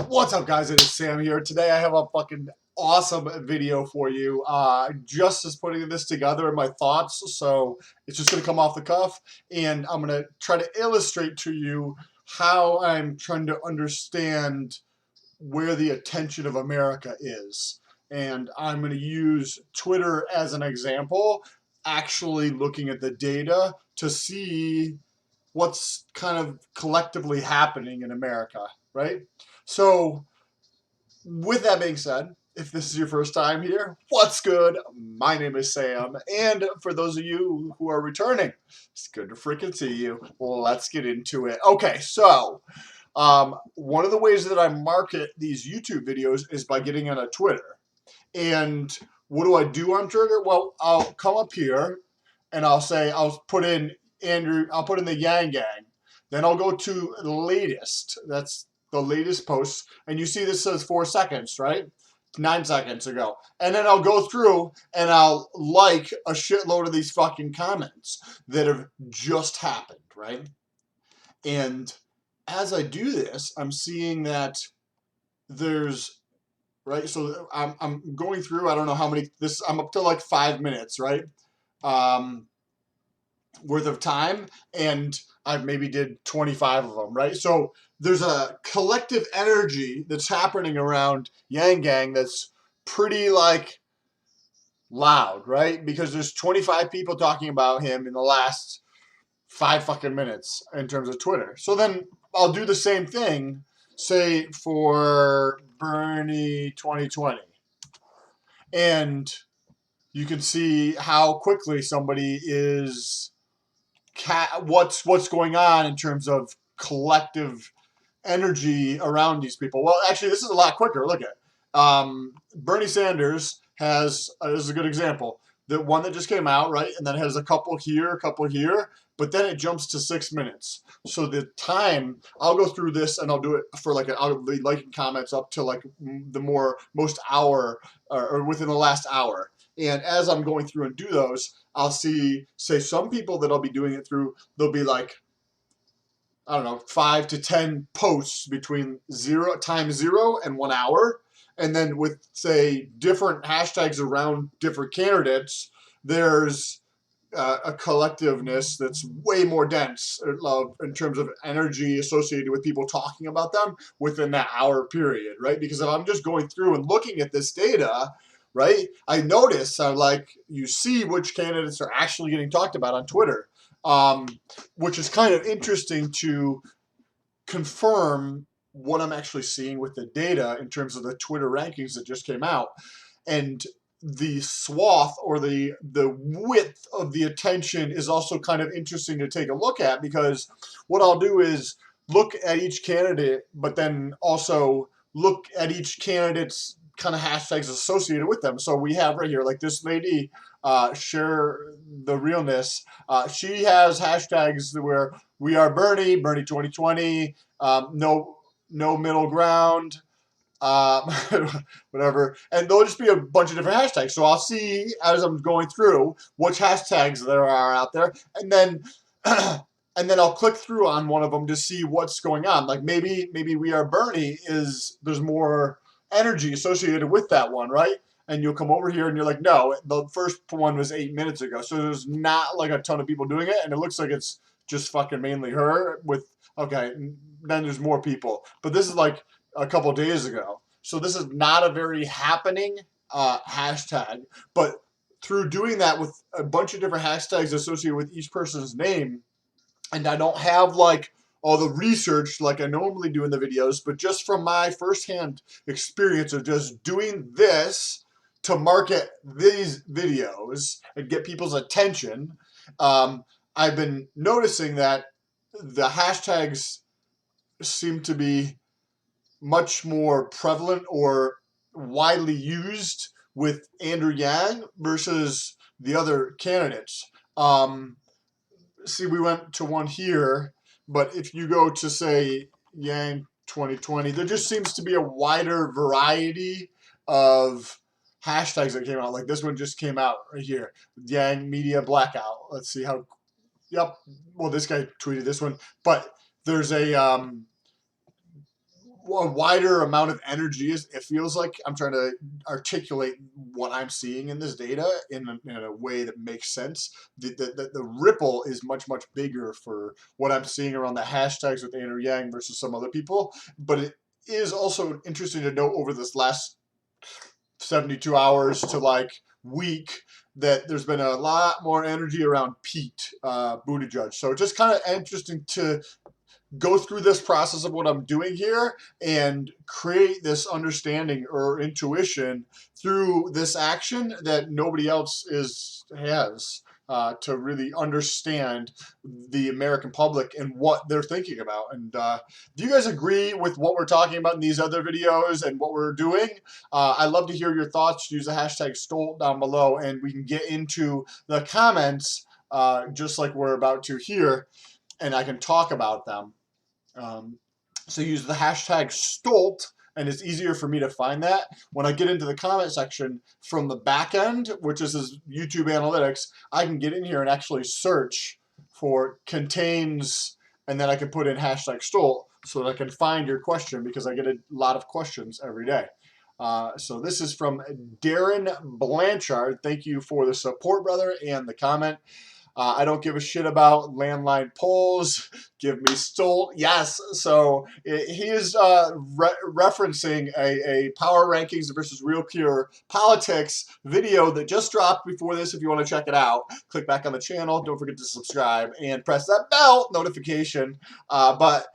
What's up, guys? It is Sam here. Today I have a fucking awesome video for you. Just as putting this together in my thoughts, so it's just going to come off the cuff, and I'm going to try to illustrate to you how I'm trying to understand where the attention of America is. And I'm going to use Twitter as an example, actually looking at the data to see what's kind of collectively happening in America, right? So, with that being said, if this is your first time here, what's good? My name is Sam, and for those of you who are returning, it's good to freaking see you. Let's get into it. Okay, so one of the ways that I market these YouTube videos is by getting on a Twitter. And what do I do on Twitter? Well, I'll come up here and I'll put in the Yang Gang. Then I'll go to the latest. That's the latest post. And you see this says 4 seconds, right? 9 seconds ago. And then I'll go through and I'll like a shitload of these fucking comments that have just happened, right? And as I do this, I'm seeing that there's, right? So I'm going through, I don't know how many, I'm up to like 5 minutes, right? Worth of time, and I maybe did 25 of them, right? So there's a collective energy that's happening around Yang Gang that's pretty like loud, right? Because there's 25 people talking about him in the last 5 fucking minutes in terms of Twitter. So then I'll do the same thing, say for Bernie 2020, and you can see how quickly somebody is what's going on in terms of collective energy around these people. Well, actually, this is a lot quicker. Look at Bernie Sanders has this is a good example. The one that just came out, right, and then has a couple here, but then it jumps to 6 minutes. So the time, I'll go through this and I'll do it for like I'll be liking comments up to like the most hour or within the last hour. And as I'm going through and do those, I'll see, say, some people that I'll be doing it through, they'll be like, I don't know, 5 to 10 posts between 0 and 1 hour. And then with, say, different hashtags around different candidates, there's a collectiveness that's way more dense in terms of energy associated with people talking about them within that hour period, right? Because if I'm just going through and looking at this data, right, I notice like you see which candidates are actually getting talked about on Twitter, which is kind of interesting to confirm what I'm actually seeing with the data in terms of the Twitter rankings that just came out. And the swath or the width of the attention is also kind of interesting to take a look at, because what I'll do is look at each candidate, but then also look at each candidate's kind of hashtags associated with them. So we have right here, like this lady, Share the Realness. She has hashtags where we are Bernie 2020, no middle ground, whatever, and there'll just be a bunch of different hashtags. So I'll see as I'm going through which hashtags there are out there, and then and then I'll click through on one of them to see what's going on. Like maybe we are Bernie there's more energy associated with that one, right? And you'll come over here and you're like, no, the first one was 8 minutes ago, so there's not like a ton of people doing it, and it looks like it's just fucking mainly her with, okay, then there's more people, but this is like a couple days ago. So this is not a very happening hashtag, but through doing that with a bunch of different hashtags associated with each person's name, and I don't have like all the research like I normally do in the videos, but just from my firsthand experience of just doing this to market these videos and get people's attention, I've been noticing that the hashtags seem to be much more prevalent or widely used with Andrew Yang versus the other candidates. See, we went to one here, but if you go to, say, Yang 2020, there just seems to be a wider variety of hashtags that came out. Like this one just came out right here, Yang Media Blackout. Let's see how, yep, well, this guy tweeted this one, but there's a, a wider amount of energy. It feels like I'm trying to articulate what I'm seeing in this data in a way that makes sense. The ripple is much, much bigger for what I'm seeing around the hashtags with Andrew Yang versus some other people. But it is also interesting to note over this last 72 hours to like week that there's been a lot more energy around Pete Buttigieg. So just kind of interesting to go through this process of what I'm doing here and create this understanding or intuition through this action that nobody else has to really understand the American public and what they're thinking about. And do you guys agree with what we're talking about in these other videos and what we're doing? I'd love to hear your thoughts. Use the hashtag Stolt down below and we can get into the comments just like we're about to here, and I can talk about them. So use the hashtag Stolt, and it's easier for me to find that. When I get into the comment section from the back end, which is this YouTube Analytics, I can get in here and actually search for contains, and then I can put in hashtag Stolt so that I can find your question, because I get a lot of questions every day. So this is from Darren Blanchard. Thank you for the support, brother, and the comment. I don't give a shit about landline polls. Give me Stolt. Yes. So he is referencing a Power Rankings versus Real Pure Politics video that just dropped before this. If you want to check it out, click back on the channel. Don't forget to subscribe and press that bell notification. But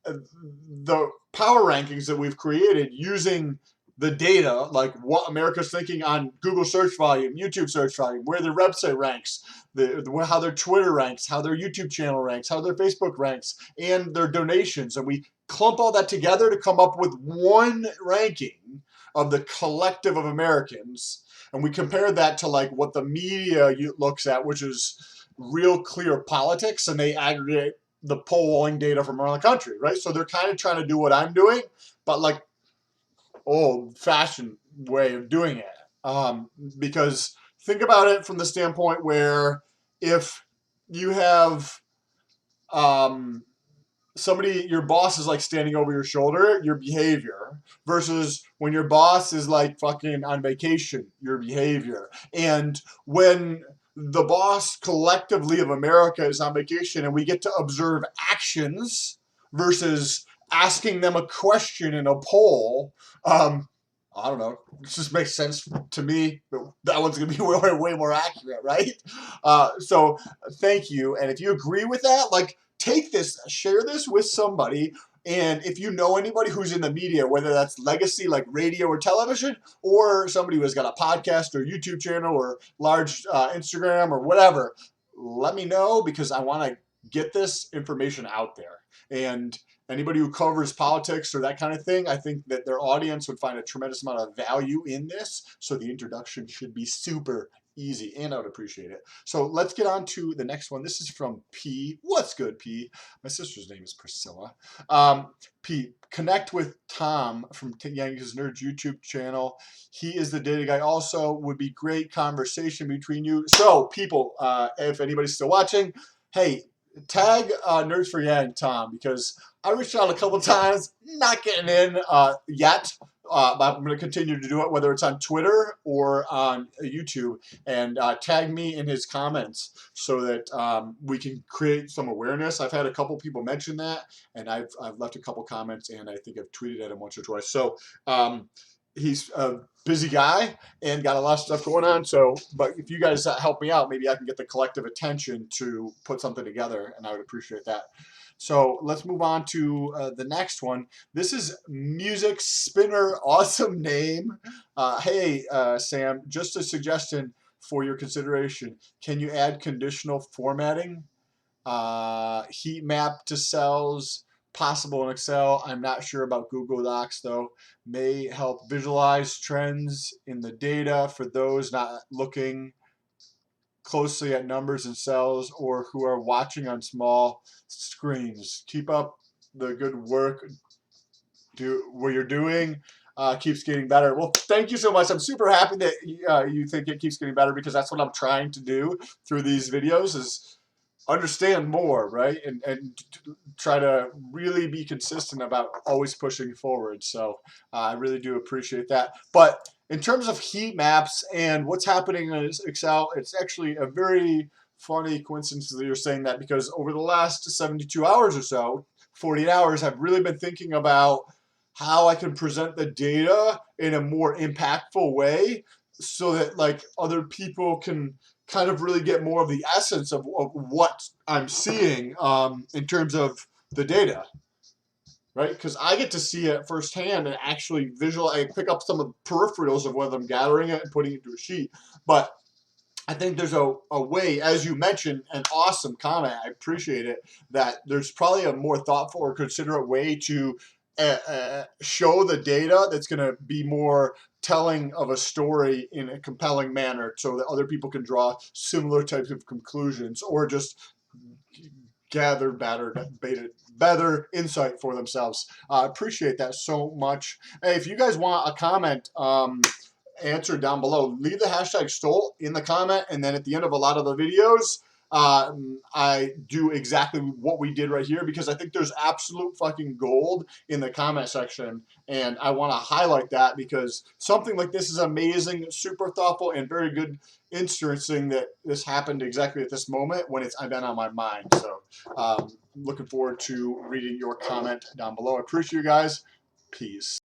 the Power Rankings that we've created using the data, like what America's thinking on Google search volume, YouTube search volume, where their website ranks, how their Twitter ranks, how their YouTube channel ranks, how their Facebook ranks, and their donations. And we clump all that together to come up with one ranking of the collective of Americans. And we compare that to like what the media looks at, which is Real Clear Politics, and they aggregate the polling data from around the country, right? So they're kind of trying to do what I'm doing, but like old-fashioned way of doing it. Because think about it from the standpoint where if you have somebody, your boss is like standing over your shoulder, your behavior, versus when your boss is like fucking on vacation, your behavior. And when the boss collectively of America is on vacation and we get to observe actions versus asking them a question in a poll, I don't know. It just makes sense to me. But that one's going to be way more accurate, right? So thank you. And if you agree with that, like take this, share this with somebody. And if you know anybody who's in the media, whether that's legacy like radio or television, or somebody who has got a podcast or YouTube channel or large Instagram or whatever, let me know, because I want to get this information out there. And anybody who covers politics or that kind of thing, I think that their audience would find a tremendous amount of value in this. So the introduction should be super easy, and I would appreciate it. So let's get on to the next one. This is from P. What's good, P? My sister's name is Priscilla. P, connect with Tom from Yankees Nerds YouTube channel. He is the data guy also. Would be great conversation between you. So people, if anybody's still watching, hey, tag Nerds for Yang Tom, because I reached out a couple times, not getting in yet. But I'm going to continue to do it, whether it's on Twitter or on YouTube, and tag me in his comments so that we can create some awareness. I've had a couple people mention that, and I've left a couple comments, and I think I've tweeted at him once or twice. So he's a busy guy and got a lot of stuff going on. So, but if you guys help me out, maybe I can get the collective attention to put something together, and I would appreciate that. So let's move on to the next one. This is Music Spinner. Awesome name. Hey, Sam, just a suggestion for your consideration. Can you add conditional formatting? Heat map to cells, possible in Excel. I'm not sure about Google Docs, though. May help visualize trends in the data for those not looking closely at numbers and cells or who are watching on small screens. Keep up the good work. Do what you're doing. Keeps getting better. Well, thank you so much. I'm super happy that you think it keeps getting better, because that's what I'm trying to do through these videos, is understand more, right? And try to really be consistent about always pushing forward. So I really do appreciate that. But in terms of heat maps and what's happening in Excel, it's actually a very funny coincidence that you're saying that, because over the last 72 hours or so, 48 hours, I've really been thinking about how I can present the data in a more impactful way so that like other people can kind of really get more of the essence of what I'm seeing in terms of the data, right? Because I get to see it firsthand and actually visual. I pick up some of the peripherals of whether I'm gathering it and putting it into a sheet. But I think there's a way, as you mentioned, an awesome comment. I appreciate it, that there's probably a more thoughtful or considerate way to show the data that's going to be more telling of a story in a compelling manner so that other people can draw similar types of conclusions or just gather better insight for themselves. I appreciate that so much. Hey, if you guys want a comment, answer down below. Leave the hashtag Stoll in the comment, and then at the end of a lot of the videos, I do exactly what we did right here, because I think there's absolute fucking gold in the comment section, and I want to highlight that because something like this is amazing, super thoughtful, and very good. Interesting that this happened exactly at this moment when it's been on my mind. So looking forward to reading your comment down below. I appreciate you guys. Peace.